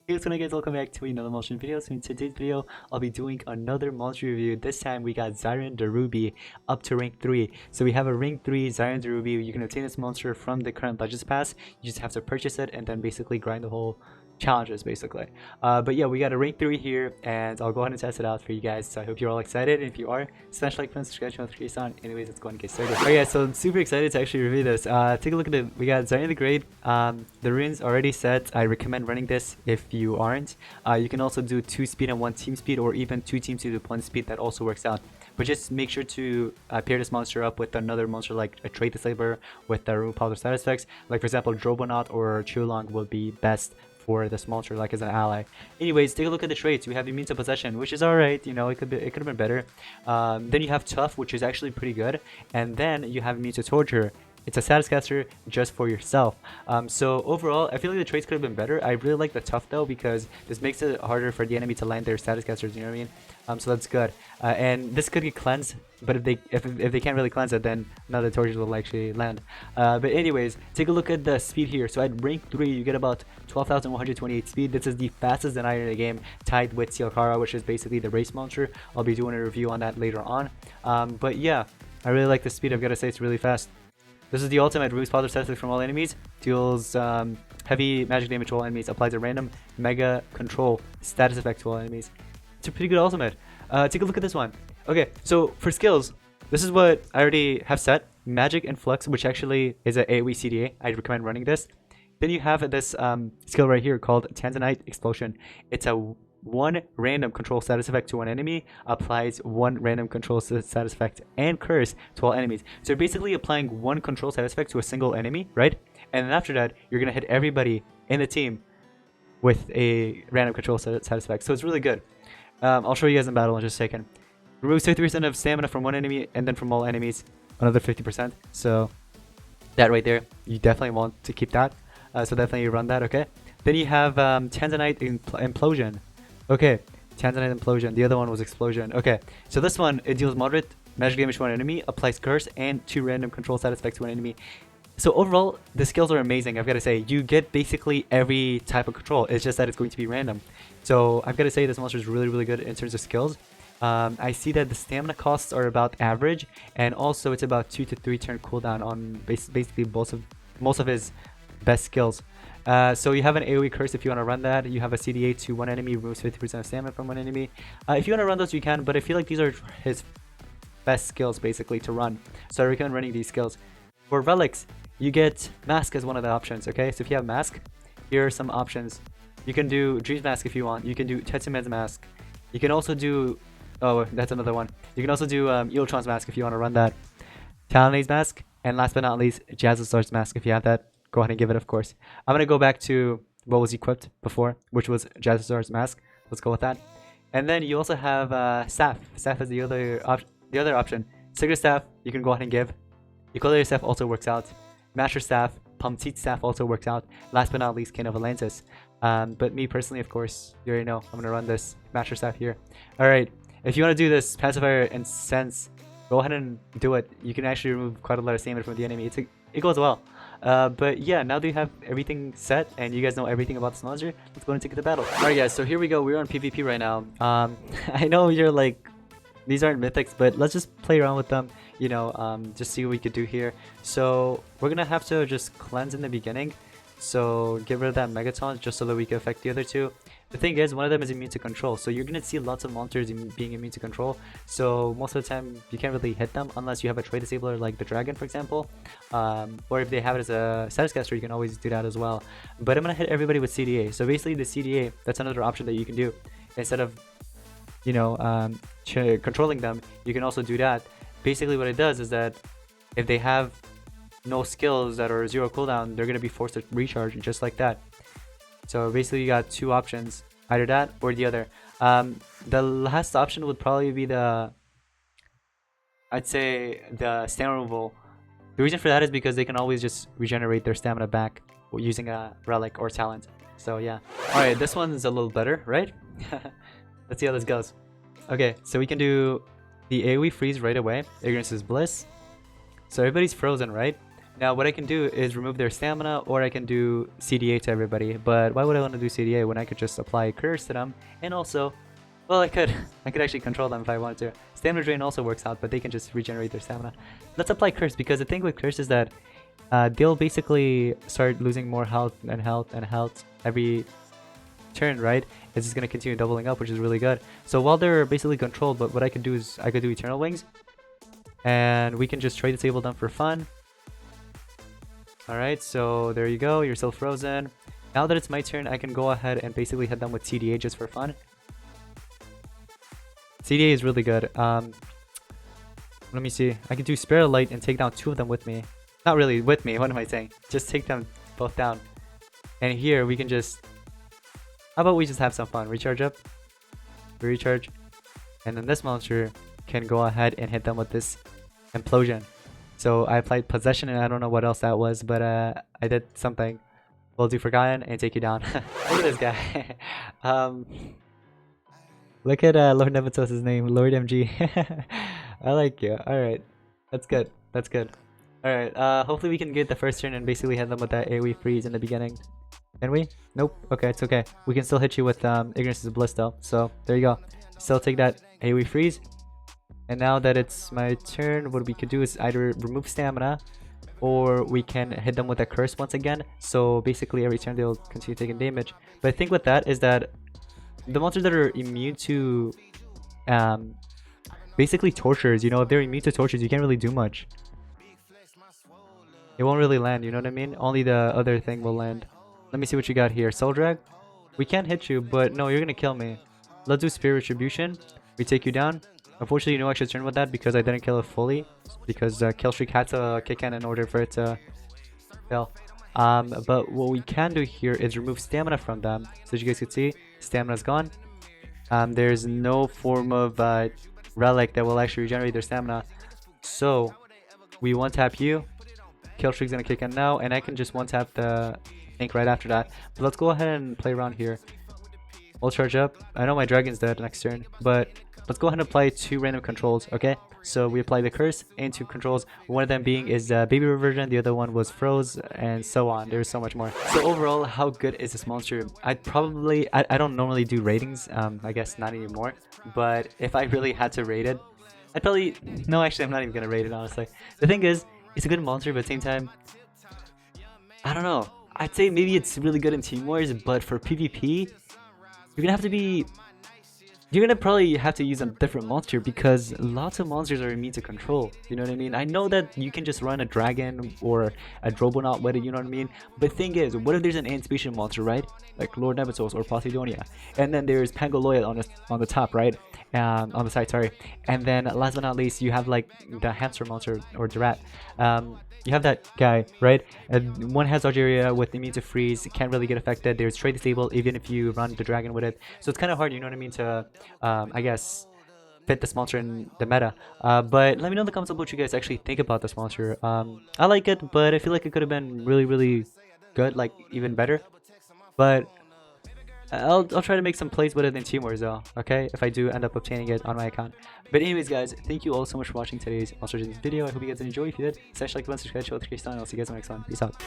Hey, what's going on, guys? Welcome back to another monster video. So in today's video, I'll be doing another monster review. This time we got Xiron the Ruby up to rank 3. So we have a rank 3 Xiron the Ruby. You can obtain this monster from the current Legends Pass. You just have to purchase it and then basically grind the whole challenges basically. But yeah, we got a rank 3 here and I'll go ahead and test it out for you guys. So I hope you're all excited. And if you are, smash like, comment, subscribe, notifications on. Anyways, let's go ahead and get started. Alright guys, so I'm super excited to actually review this. Take a look at it. We got Xiron the Great. The runes already set. I recommend running this if you aren't. You can also do 2 speed and 1 team speed, or even 2 team speed with 1 speed. That also works out. But just make sure to pair this monster up with another monster like a Trait Disabler with the rune powder side effects. Like for example, Drobonaut or Chulong will be best for this monster, like as an ally. Anyways, take a look at the traits. We have Immune to Possession, which is alright. You know, it could have been better. Then you have Tough, which is actually pretty good. And then you have Immune to Torture. It's a status caster just for yourself. So overall, I feel like the traits could have been better. I really like the Tough though, because this makes it harder for the enemy to land their status casters. You know what I mean? So that's good. And this could get cleansed, but if they can't really cleanse it, then none of the torches will actually land. But anyways, take a look at the speed here. So at rank 3, you get about 12,128 speed. This is the fastest Denier in the game, tied with Silkara, which is basically the race monster. I'll be doing a review on that later on. But yeah, I really like the speed. I've got to say, it's really fast. This is the ultimate. Removes positive status effect from all enemies. Deals heavy magic damage to all enemies. Applies a random mega control status effect to all enemies. It's a pretty good ultimate. Take a look at this one. Okay, so for skills, this is what I already have set. Magic Influx, which actually is an AoE CDA. I'd recommend running this. Then you have this skill right here called Tanzanite Explosion. It's a 1 random control status effect to one enemy, applies 1 random control status effect and curse to all enemies. So you're basically applying 1 control status effect to a single enemy, right? And then after that, you're going to hit everybody in the team with a random control status effect. So it's really good. I'll show you guys in battle in just a second. Removes 50% of stamina from one enemy and then from all enemies, another 50%. So that right there, you definitely want to keep that. So definitely run that, okay? Then you have Tanzanite Implosion. Okay, Tanzanite Implosion. The other one was Explosion. Okay, so this one, it deals moderate magic damage to one enemy, applies curse, and 2 random control status effects to an enemy. So overall, the skills are amazing. I've got to say, you get basically every type of control. It's just that it's going to be random. So I've got to say, this monster is really, really good in terms of skills. I see that the stamina costs are about average, and also it's about 2 to 3 turn cooldown on basically most of his best skills. So you have an AoE curse if you want to run that. You have a CDA to one enemy, removes 50% of stamina from one enemy. If you want to run those, you can, but I feel like these are his best skills basically to run. So I recommend running these skills. For relics, you get Mask as one of the options, okay? So if you have Mask, here are some options. You can do Dream's Mask if you want. You can do Tetsume's Mask. You can also do... Oh, that's another one. You can also do Eultron's Mask if you want to run that. Talonay's Mask. And last but not least, Jazzazar's Mask if you have that. Go ahead and give it, of course. I'm going to go back to what was equipped before, which was Jazzazar's Mask. Let's go with that. And then you also have Staff. Staff is the other option. Sigurd Staff, you can go ahead and give. Equalizer Staff also works out. Masher Staff, Pumteat Staff also works out. Last but not least, King of Atlantis. But me personally, of course, you already know, I'm going to run this Masher Staff here. Alright, if you want to do this Pacifier and Sense, go ahead and do it. You can actually remove quite a lot of stamina from the enemy. It goes well. But yeah, now that you have everything set and you guys know everything about this monster, let's go and take it to battle. Alright guys, so here we go. We're on PvP right now. I know you're like, these aren't mythics, but let's just play around with them, you know, just see what we could do here. So we're gonna have to just cleanse in the beginning. So get rid of that Megaton just so that we can affect the other two. The thing is, one of them is immune to control, so you're gonna see lots of monsters being immune to control. So most of the time you can't really hit them unless you have a Trait Disabler like the dragon, for example. Or if they have it as a status caster, you can always do that as well. But I'm gonna hit everybody with CDA. So basically the CDA, that's another option that you can do. Instead of, you know, controlling them, you can also do that. Basically what it does is that if they have no skills that are 0 cooldown, they're going to be forced to recharge just like that. So basically you got 2 options, either that or the other. The last option would probably be I'd say the stamina removal. The reason for that is because they can always just regenerate their stamina back using a relic or talent. So yeah. Alright, this one is a little better, right? Let's see how this goes. Okay, so we can do the AoE freeze right away. Ignorance is bliss. So everybody's frozen, right? Now what I can do is remove their stamina, or I can do CDA to everybody. But why would I want to do CDA when I could just apply curse to them? And also, well, I could actually control them if I wanted to. Stamina drain also works out, but they can just regenerate their stamina. Let's apply curse, because the thing with curse is that they'll basically start losing more health and health and health every turn, right? It's just gonna continue doubling up, which is really good. So while they're basically controlled, but what I could do is I could do Eternal Wings, and we can just trade disable them for fun. Alright, so there you go, you're still frozen. Now that it's my turn, I can go ahead and basically hit them with CDA just for fun. CDA is really good. Let me see. I can do Spirit Light and take down 2 of them with me. Not really with me, what am I saying? Just take them both down. And here we can just... How about we just have some fun? Recharge up. Recharge. And then this monster can go ahead and hit them with this Implosion. So I applied Possession, and I don't know what else that was, but I did something. We'll do Forgotten and take you down. Look at this guy. Look at Lord Nevatos' name, Lord MG. I like you. Alright. That's good. That's good. Alright, hopefully we can get the first turn and basically hit them with that AoE freeze in the beginning. Can we? Nope. Okay, it's okay. We can still hit you with Ignorance is Bliss though. So, there you go. Still take that AoE freeze. And now that it's my turn, what we could do is either remove stamina, or we can hit them with a curse once again. So basically every turn they'll continue taking damage. But the thing with that is that the monsters that are immune to basically tortures, you know, if they're immune to tortures, you can't really do much. It won't really land, you know what I mean? Only the other thing will land. Let me see what you got here. Soul Drag? We can't hit you, but no, you're gonna kill me. Let's do Spirit Retribution. We take you down. Unfortunately, no extra turn with that because I didn't kill it fully. Because Kill Streak had to kick in order for it to fail. But what we can do here is remove stamina from them. So as you guys can see, stamina's gone. There's no form of relic that will actually regenerate their stamina. So we one tap you. Kill Streak's gonna kick in now, and I can just one tap the ink right after that. But let's go ahead and play around here. We'll charge up. I know my dragon's dead next turn, but let's go ahead and apply 2 random controls, okay? So we apply the curse and 2 controls. One of them being is baby reversion, the other one was froze, and so on. There's so much more. So overall, how good is this monster? I'd probably, I don't normally do ratings, I guess not anymore. But if I really had to rate it, I'd probably, no, actually I'm not even gonna rate it, honestly. The thing is, it's a good monster, but at the same time, I don't know. I'd say maybe it's really good in Team Wars, but for PvP, you're gonna probably have to use a different monster, because lots of monsters are immune to control. You know what I mean? I know that you can just run a dragon or a Drobonaut with it, you know what I mean? But thing is, what if there's an Anticipation monster, right? Like Lord Nevatos or Poseidonia, and then there's Pangolier on the top, right? On the side, sorry. And then last but not least, you have like the hamster monster or the rat. You have that guy, right? One has Algeria with immune to freeze, can't really get affected. There's trade disable even if you run the dragon with it. So it's kind of hard, you know what I mean, to I guess fit this monster in the meta. But let me know in the comments what you guys actually think about this monster. I like it, but I feel like it could have been really, really good, like even better. But I'll try to make some plays with it in Team Wars though, okay? If I do end up obtaining it on my account. But anyways guys, thank you all so much for watching today's Monster Legends video. I hope you guys enjoyed. If you did, smash like, comment, subscribe, show the I'll see you guys in the next one. Peace out.